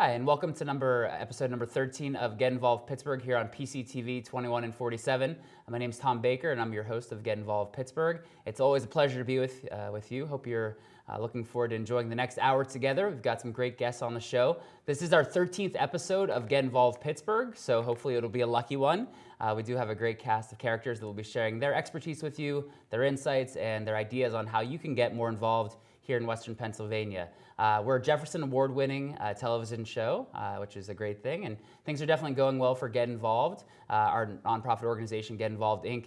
Hi, and welcome to episode number 13 of Get Involved Pittsburgh here on PCTV21 and 47. My name is Tom Baker, and I'm your host of Get Involved Pittsburgh. It's always a pleasure to be with you. Hope you're looking forward to enjoying the next hour together. We've got some great guests on the show. This is our 13th episode of Get Involved Pittsburgh, so hopefully it'll be a lucky one. We do have a great cast of characters that will be sharing their expertise with you, their insights, and their ideas on how you can get more involved here in Western Pennsylvania. We're a Jefferson Award-winning television show, which is a great thing, and things are definitely going well for Get Involved. Our nonprofit organization, Get Involved, Inc.,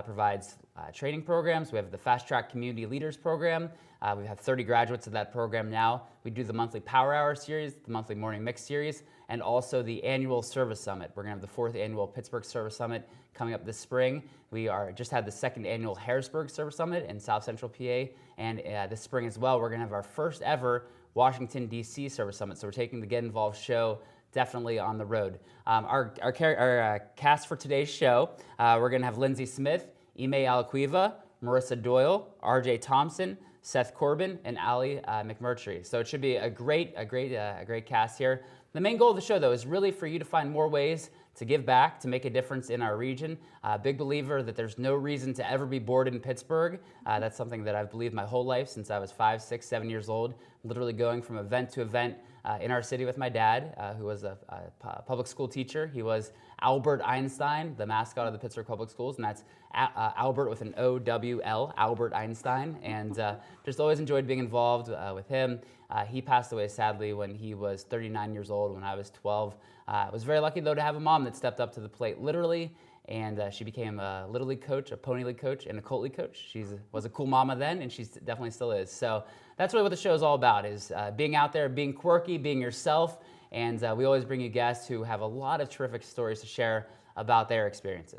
provides training programs. We have the Fast Track Community Leaders Program. We have 30 graduates of that program now. We do the monthly Power Hour series, the monthly Morning Mix series, and also the annual Service Summit. We're going to have the 4th annual Pittsburgh Service Summit coming up this spring. We just had the 2nd annual Harrisburg Service Summit in South Central PA, and this spring as well, we're going to have our first ever Washington, D.C. Service Summit. So we're taking the Get Involved show definitely on the road. Our cast for today's show, we're going to have Lindsay Smith, Ime Alaquiva, Marissa Doyle, R.J. Thompson, Seth Corbin, and Ali McMurtry. So it should be a great cast here. The main goal of the show, though, is really for you to find more ways to give back, to make a difference in our region. Big believer that there's no reason to ever be bored in Pittsburgh. That's something that I've believed my whole life since I was 5, 6, 7 years old, literally going from event to event in our city with my dad, who was a public school teacher. He was Albert Einstein, the mascot of the Pittsburgh Public Schools, and that's Albert with an O-W-L, Albert Einstein, and just always enjoyed being involved with him. He passed away, sadly, when he was 39 years old, when I was 12. I was very lucky, though, to have a mom that stepped up to the plate, literally, and she became a Little League coach, a Pony League coach, and a Colt League coach. She was a cool mama then, and she definitely still is. So that's really what the show is all about, is being out there, being quirky, being yourself, and we always bring you guests who have a lot of terrific stories to share about their experiences.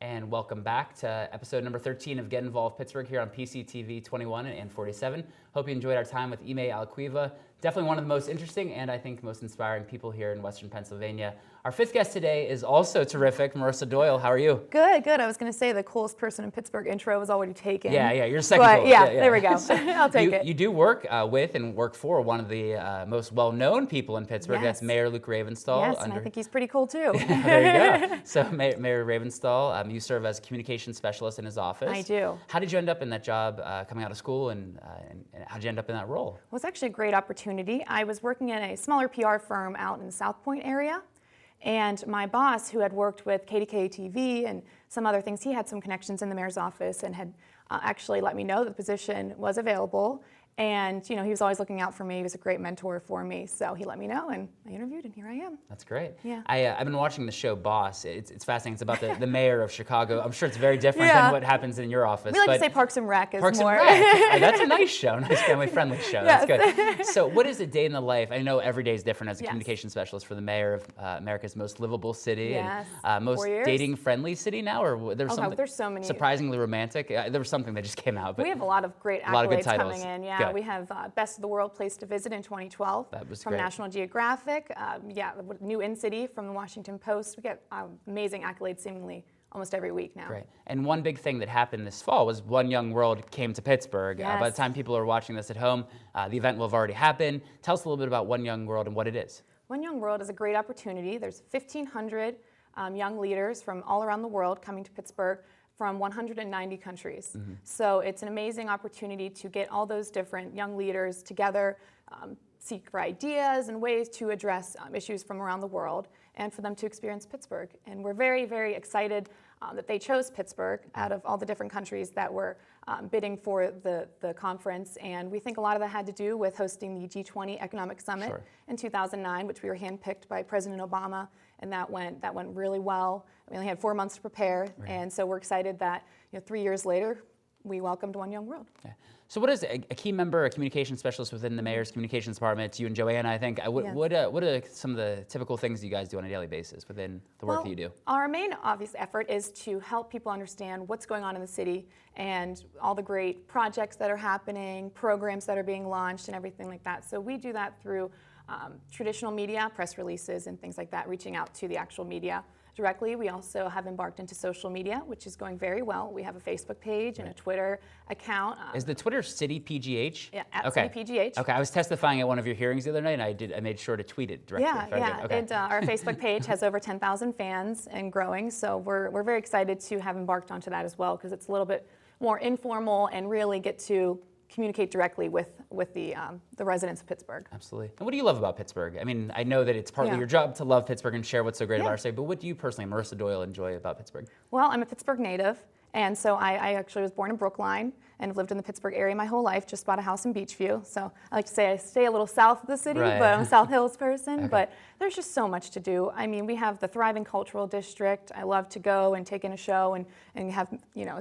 And welcome back to episode number 13 of Get Involved Pittsburgh here on PCTV 21 and 47. Hope you enjoyed our time with Ime Alaquiva. Definitely one of the most interesting and I think most inspiring people here in Western Pennsylvania. Our 5th guest today is also terrific, Marissa Doyle. How are you? Good. I was going to say the coolest person in Pittsburgh intro was already taken. Yeah, you're second coolest. Yeah, there we go. I'll take it. You do work with and work for one of the most well-known people in Pittsburgh. Yes. That's Mayor Luke Ravenstahl. Yes, and I think he's pretty cool too. There you go. So Mayor Ravenstahl, you serve as communications specialist in his office. I do. How did you end up in that job coming out of school, and how did you end up in that role? Well, it's actually a great opportunity. I was working in a smaller PR firm out in the South Point area, and my boss, who had worked with KDKA-TV and some other things, he had some connections in the mayor's office and had actually let me know that the position was available. And he was always looking out for me. He was a great mentor for me. So he let me know, and I interviewed, and here I am. That's great. Yeah. I've been watching the show Boss. It's fascinating. It's about the mayor of Chicago. I'm sure it's very different than what happens in your office. We like to say Parks and Rec is Parks more. and Rec. That's a nice show, nice family-friendly show. Yes. That's good. So what is a day in the life? I know every day is different as a Yes. communication specialist for the mayor of America's most livable city. Yes. And most 4 years. dating-friendly city now? Or there's something there's so many. surprisingly romantic? There was something that just came out. But We have a lot of great lot of good accolades titles. coming in. Yeah, Good. we have Best of the World Place to Visit in 2012 That was from great. National Geographic. New In City from the Washington Post. We get amazing accolades seemingly almost every week now. Great. And one big thing that happened this fall was One Young World came to Pittsburgh. Yes. By the time people are watching this at home, the event will have already happened. Tell us a little bit about One Young World and what it is. One Young World is a great opportunity. There's 1,500 young leaders from all around the world coming to Pittsburgh from 190 countries. Mm-hmm. So it's an amazing opportunity to get all those different young leaders together, seek for ideas and ways to address issues from around the world, and for them to experience Pittsburgh. And we're very, very excited that they chose Pittsburgh out of all the different countries that were bidding for the conference. And we think a lot of that had to do with hosting the G20 Economic Summit in 2009, which we were handpicked by President Obama, and that went really well. We only had 4 months to prepare, and so we're excited that 3 years later, we welcomed One Young World. Yeah. So what is a key member, a communication specialist within the mayor's communications department? It's you and Joanna, I think. What are some of the typical things you guys do on a daily basis within the work that you do? Our main obvious effort is to help people understand what's going on in the city and all the great projects that are happening, programs that are being launched, and everything like that. So we do that through traditional media, press releases, and things like that, reaching out to the actual media, directly. We also have embarked into social media, which is going very well. We have a Facebook page and a Twitter account. Is the Twitter City PGH? Yeah, at Okay. City PGH. Okay, I was testifying at one of your hearings the other night, and I made sure to tweet it directly. Yeah. Okay. Our Facebook page has over 10,000 fans and growing, so we're very excited to have embarked onto that as well, because it's a little bit more informal and really get to communicate directly with the residents of Pittsburgh. Absolutely. And what do you love about Pittsburgh? I mean, I know that it's partly Yeah. your job to love Pittsburgh and share what's so great about our city, but what do you personally, Marissa Doyle, enjoy about Pittsburgh? Well, I'm a Pittsburgh native, and so I actually was born in Brookline and have lived in the Pittsburgh area my whole life, just bought a house in Beachview. So I like to say I stay a little south of the city, Right. but I'm a South Hills person. Okay. But there's just so much to do. I mean, we have the thriving cultural district. I love to go and take in a show and have,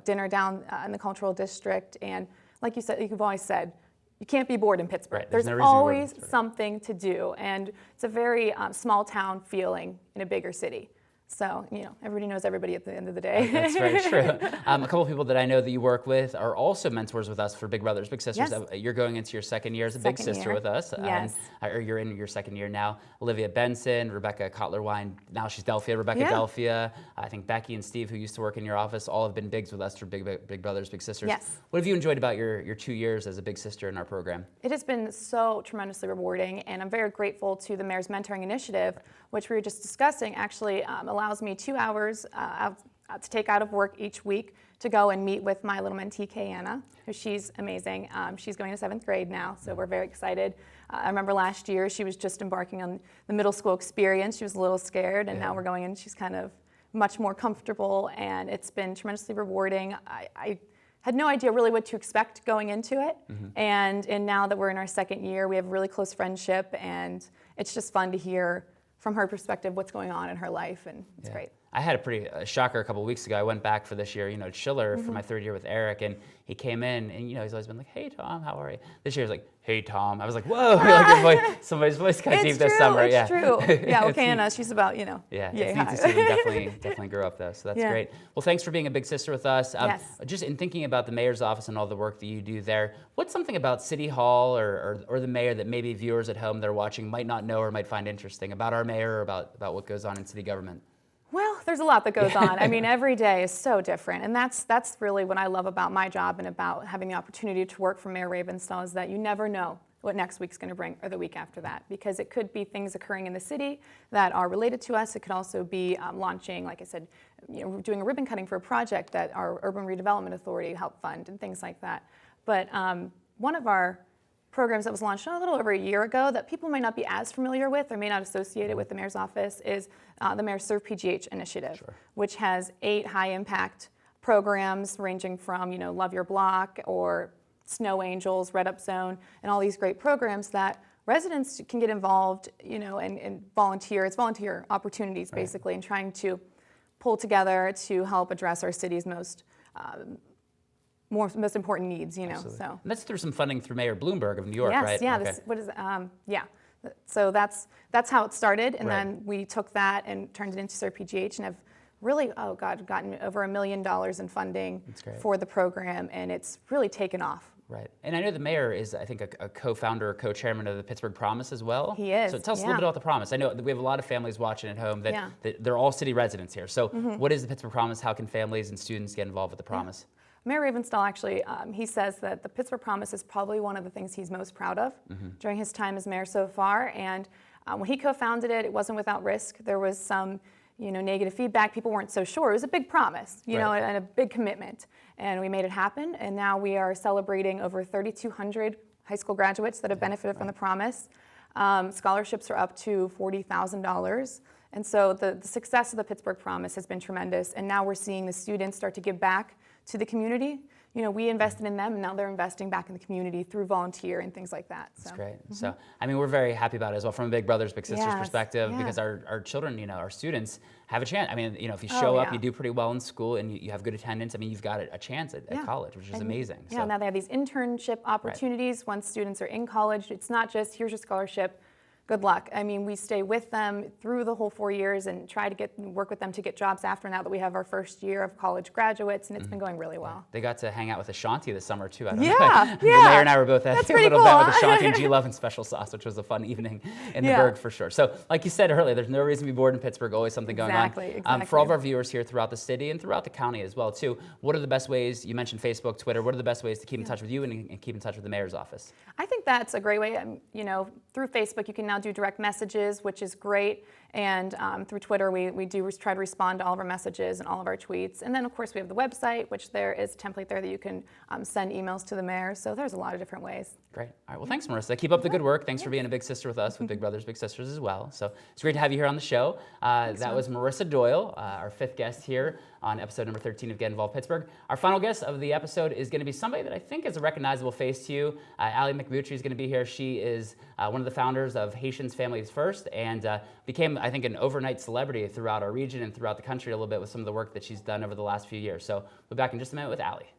dinner down in the cultural district. And like you said, you've always said, you can't be bored in Pittsburgh. Right. There's no reason to be bored in always Pittsburgh. something to do, and it's a very small town feeling in a bigger city. So, everybody knows everybody at the end of the day. That's very true. A couple of people that I know that you work with are also mentors with us for Big Brothers Big Sisters. Yes. You're going into your second year as a big Second sister year. with us. Yes. Or you're in your second year now. Olivia Benson, Rebecca Kotler-Wine, now she's Delphia, Rebecca Yeah. Delphia. I think Becky and Steve, who used to work in your office, all have been bigs with us for Big Brothers Big Sisters. Yes. What have you enjoyed about your 2 years as a big sister in our program? It has been so tremendously rewarding, and I'm very grateful to the Mayor's Mentoring Initiative, which we were just discussing, actually allows me 2 hours to take out of work each week to go and meet with my little mentee, Kayana, who she's amazing. She's going to 7th grade now, so we're very excited. I remember last year she was just embarking on the middle school experience. She was a little scared, and now we're going in. She's kind of much more comfortable, and it's been tremendously rewarding. I had no idea really what to expect going into it, and now that we're in our second year, we have a really close friendship, and it's just fun to hear from her perspective what's going on in her life, and it's great. I had a pretty shocker a couple of weeks ago. I went back for this year, to Schiller for my third year with Eric, and he came in, and he's always been like, "Hey Tom, how are you?" This year he was like, "Hey Tom." I was like, "Whoa!" Somebody's voice got deep this summer. It's true. Yeah, It's okay, neat. and she's about Yeah, yay it's neat high. to see them definitely grew up though. So that's great. Well, thanks for being a big sister with us. Yes. Just in thinking about the mayor's office and all the work that you do there, what's something about City Hall or the mayor that maybe viewers at home that are watching might not know or might find interesting about our mayor or about what goes on in city government? Well, there's a lot that goes on. I mean, every day is so different, and that's really what I love about my job and about having the opportunity to work for Mayor Ravenstall, is that you never know what next week's going to bring or the week after that, because it could be things occurring in the city that are related to us. It could also be launching, like I said, doing a ribbon cutting for a project that our Urban Redevelopment Authority helped fund and things like that. But one of our programs that was launched a little over a year ago that people might not be as familiar with or may not associate it with the mayor's office is the Mayor's Serve PGH initiative, which has 8 high-impact programs ranging from, Love Your Block or Snow Angels, Red Up Zone, and all these great programs that residents can get involved, and volunteer. It's volunteer opportunities, basically, and trying to pull together to help address our city's most important needs, Absolutely. So. And that's through some funding through Mayor Bloomberg of New York, Yes, right? yeah. Okay. What is it? Yeah. So that's how it started, and Right. then we took that and turned it into Serve PGH, and have really, gotten over $1 million in funding for the program, and it's really taken off. Right. And I know the mayor is, I think, a co-founder or co-chairman of the Pittsburgh Promise as well. He is, So tell us a little bit about the Promise. I know that we have a lot of families watching at home that they're all city residents here. So what is the Pittsburgh Promise? How can families and students get involved with the Promise? Mayor Ravenstall actually, he says that the Pittsburgh Promise is probably one of the things he's most proud of during his time as mayor so far. And when he co-founded it, it wasn't without risk. There was some, negative feedback. People weren't so sure. It was a big promise, and a big commitment. And we made it happen. And now we are celebrating over 3,200 high school graduates that have benefited from the Promise. Scholarships are up to $40,000. And so the success of the Pittsburgh Promise has been tremendous. And now we're seeing the students start to give back to the community. We invested in them, and now they're investing back in the community through volunteer and things like that. So. That's great. So, I mean, we're very happy about it as well from a Big Brothers Big Sisters perspective, because our children, our students have a chance. I mean, if you show up, you do pretty well in school, and you have good attendance. I mean, you've got a chance at college, which is amazing. Yeah, now they have these internship opportunities once students are in college. It's not just, here's your scholarship, good luck. I mean, we stay with them through the whole 4 years and try to work with them to get jobs after, now that we have our first year of college graduates, and it's been going really well. They got to hang out with Ashanti this summer too. I don't know. Yeah. The mayor and I were both at a little cool, event with Ashanti and G Love and Special Sauce, which was a fun evening in the Berg for sure. So like you said earlier, there's no reason to be bored in Pittsburgh, always something going on. Exactly. For all of our viewers here throughout the city and throughout the county as well too, what are the best ways, you mentioned Facebook, Twitter, what are the best ways to keep in touch with you and keep in touch with the mayor's office? I think that's a great way. You know, through Facebook, you can now do direct messages, which is great. And through Twitter, we do try to respond to all of our messages and all of our tweets. And then, of course, we have the website, which there is a template there that you can send emails to the mayor. So there's a lot of different ways. Great. All right. Well, thanks, Marissa. Keep up the good work. Thanks for being a big sister with us, with Big Brothers Big Sisters as well. So it's great to have you here on the show. That was Marissa Doyle, our 5th guest here on episode number 13 of Get Involved Pittsburgh. Our final guest of the episode is going to be somebody that I think is a recognizable face to you. Ali McButry is going to be here. She is one of the founders of Haitians Families First, and became, I think, an overnight celebrity throughout our region and throughout the country a little bit with some of the work that she's done over the last few years. So we'll be back in just a minute with Ali.